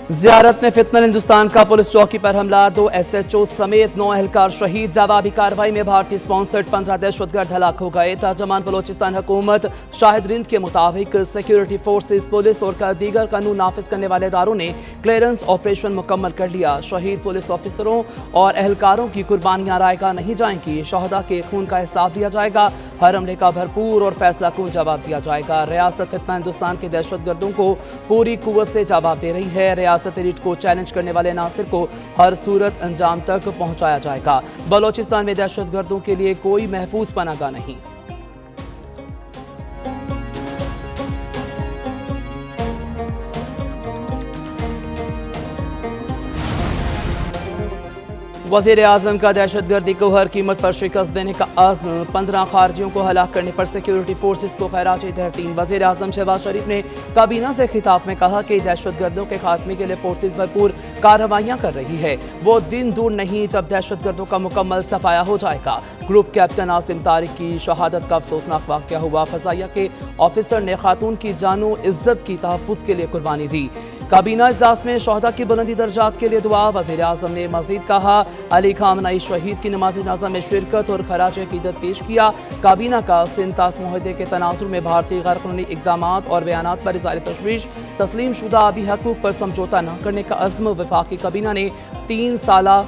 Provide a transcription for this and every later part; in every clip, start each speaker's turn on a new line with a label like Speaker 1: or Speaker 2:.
Speaker 1: زیارت میں فتنہ ہندوستان کا پولیس چوکی پر حملہ 2 SHO سمیت 9 اہلکار شہید جوابی کارروائی میں بھارتی سپانسرڈ 15 دہشت گرد ہلاک ہو گئے ترجمان بلوچستان حکومت شاہد رند کے مطابق سیکیورٹی فورسز پولیس اور دیگر قانون نافذ کرنے والے اداروں نے کلیئرنس آپریشن مکمل کر لیا شہید پولیس آفیسروں اور اہلکاروں کی قربانیاں رائے گاہ نہیں جائیں گی شہداء کے خون کا حساب دیا جائے گا ہر حملے کا بھرپور اور فیصلہ کن جواب دیا جائے گا ریاست فتنہ ہندوستان کے دہشت گردوں کو پوری قوت سے جواب دے رہی ہے ریاست ایلیٹ کو چیلنج کرنے والے عناصر کو ہر صورت انجام تک پہنچایا جائے گا بلوچستان میں دہشت گردوں کے لیے کوئی محفوظ پناہ گاہ نہیں وزیر اعظم کا دہشت گردی کو ہر قیمت پر شکست دینے کا عزم 15 خارجیوں کو ہلاک کرنے پر سیکیورٹی فورسز کو خراج تحسین وزیر اعظم شہباز شریف نے کابینہ سے خطاب میں کہا کہ دہشت گردوں کے خاتمے کے لیے فورسز بھرپور کارروائیاں کر رہی ہے وہ دن دور نہیں جب دہشت گردوں کا مکمل صفایا ہو جائے گا گروپ کیپٹن عاصم طارق کی شہادت کا افسوسناک واقعہ ہوا فضائیہ کے آفیسر نے خاتون کی جان و عزت کی تحفظ کے لیے قربانی دی کابینہ اجلاس میں شہداء کی بلندی درجات کے لیے دعا وزیر اعظم نے مزید کہا علی خامنئی شہید کی نماز جنازہ میں شرکت اور خراج عقیدت پیش کیا کابینہ کا سنتاس معاہدے کے تناظر میں بھارتی غیر قانونی اقدامات اور بیانات پر اظہار تشویش تسلیم شدہ آبی حقوق پر سمجھوتہ نہ کرنے کا عزم وفاقی کابینہ نے 3 سالہ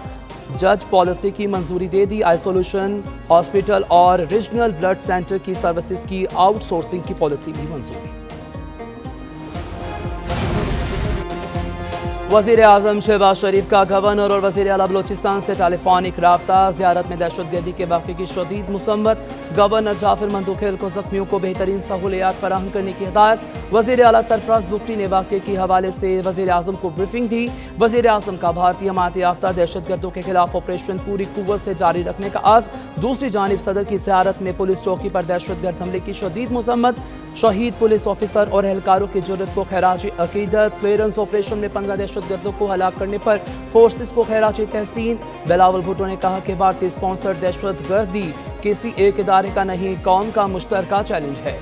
Speaker 1: جج پالیسی کی منظوری دے دی آئسولیشن ہاسپٹل اور ریجنل بلڈ سینٹر کی سروسز کی آؤٹ سورسنگ کی پالیسی بھی منظور وزیر اعظم شہباز شریف کا گورنر اور وزیر اعلیٰ بلوچستان سے ٹیلی فونک رابطہ زیارت میں دہشت گردی کے واقعے کی شدید مذمت گورنر جعفر مندوخیل کو زخمیوں کو بہترین سہولیات فراہم کرنے کی ہدایت وزیر اعلیٰ سرفراز بگٹی نے واقعے کے حوالے سے وزیر اعظم کو بریفنگ دی وزیر اعظم کا بھارتی حمایت یافتہ دہشت گردوں کے خلاف آپریشن پوری قوت سے جاری رکھنے کا عزم دوسری جانب صدر کی زیارت میں پولیس چوکی پر دہشت گرد حملے کی شدید مذمت شہید پولیس آفیسر اور اہلکاروں کی جرت کو خراج عقیدت کلیئرنس آپریشن میں 15 دہشت گردوں کو ہلاک کرنے پر فورسز کو خراج تحسین بلاول بھٹو نے کہا کہ بھارتی اسپانسرڈ دہشت گردی کسی ایک ادارے کا نہیں قوم کا مشترکہ چیلنج ہے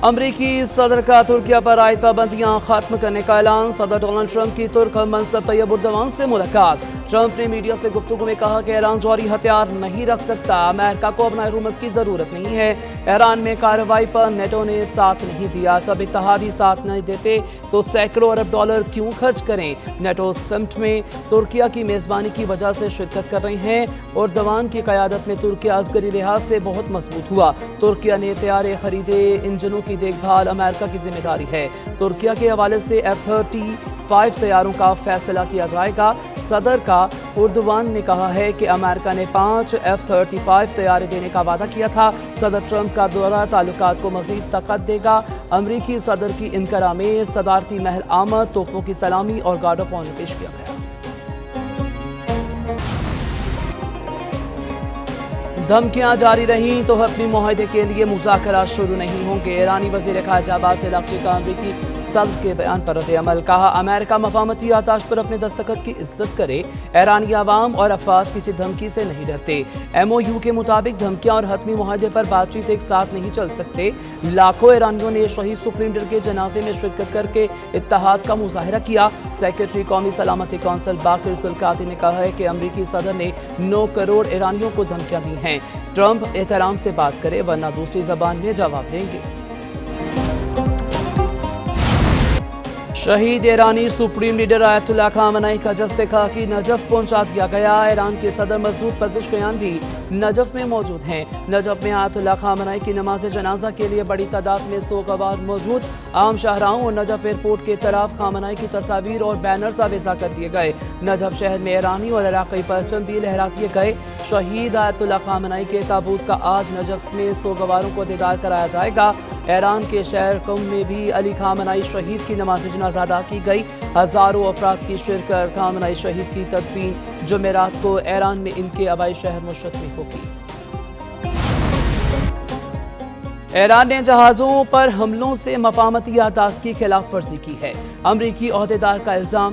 Speaker 1: امریکی صدر کا ترکیہ پر عائد پابندیاں ختم کرنے کا اعلان صدر ڈونلڈ ٹرمپ کی ترک ہم منصب طیب اردوان سے ملاقات ٹرمپ نے میڈیا سے گفتگو میں کہا کہ ایران جوہری ہتھیار نہیں رکھ سکتا امریکہ کو اپنا رومز کی ضرورت نہیں ہے ایران میں کارروائی پر نیٹو نے ساتھ نہیں دیا جب اتحادی ساتھ نہیں دیتے تو سینکڑوں ارب ڈالر کیوں خرچ کریں نیٹو سمٹ میں ترکیہ کی میزبانی کی وجہ سے شرکت کر رہے ہیں اردوان کی قیادت میں ترکیہ عسکری لحاظ سے بہت مضبوط ہوا ترکیہ نے طیارے خریدے انجنوں کی دیکھ بھال امریکہ کی ذمہ داری ہے ترکیہ کے حوالے سے F-35 طیاروں کا فیصلہ کیا جائے گا صدر کا اردوان نے کہا ہے کہ امریکہ نے 5 F-35 طیارے دینے کا وعدہ کیا تھا صدر ٹرمپ کا دورہ تعلقات کو مزید طاقت دے گا امریکی صدر کی انقرہ میں صدارتی محل آمد توپوں کی سلامی اور گارڈ آف آنر پیش کیا گیا دھمکیاں جاری رہیں تو حتمی معاہدے کے لیے مذاکرات شروع نہیں ہوں گے ایرانی وزیر خارجہ عباس عراقچی کا امریکی صدر کے بیان پر رد عمل کہا امریکہ مفاہمتی آتش پر اپنے دستخط کی عزت کرے ایرانی عوام اور افواج کسی دھمکی سے نہیں ڈرتے MOU کے مطابق دھمکیاں اور حتمی معاہدے پر بات چیت ایک ساتھ نہیں چل سکتے لاکھوں ایرانیوں نے شہید سپریم لیڈر کے جنازے میں شرکت کر کے اتحاد کا مظاہرہ کیا سیکرٹری قومی سلامتی کونسل باقر ذوالقافی نے کہا ہے کہ امریکی صدر نے 9 کروڑ ایرانیوں کو دھمکیاں دی ہیں ٹرمپ احترام سے بات کرے ورنہ دوسری زبان میں جواب دیں گے شہید ایرانی سپریم لیڈر آیت اللہ خامنئی کا جسد خاکی نجف پہنچا دیا گیا ایران کے صدر مسعود پزشکیان بھی نجف میں موجود ہیں نجف میں آیت اللہ خامنئی کی نماز جنازہ کے لیے بڑی تعداد میں سوگوار موجود عام شاہراہوں اور نجف ایئرپورٹ کے طرف خامنئی کی تصاویر اور بینرز آویزاں کر دیے گئے نجف شہر میں ایرانی اور عراقی پرچم بھی لہرا دیے گئے شہید آیت اللہ خامنئی کے تابوت کا آج نجف میں سوگواروں کو دیدار کرایا جائے گا ایران کے شہر قم میں بھی علی خامنئی شہید کی نماز جنازہ ادا کی گئی ہزاروں افراد کی شرکت خامنئی شہید کی تدفین جمعرات کو ایران میں ان کے آبائی شہر مشہد میں ہوگی ایران نے جہازوں پر حملوں سے مفاہمتی یادداشت کی خلاف ورزی کی ہے امریکی عہدیدار کا الزام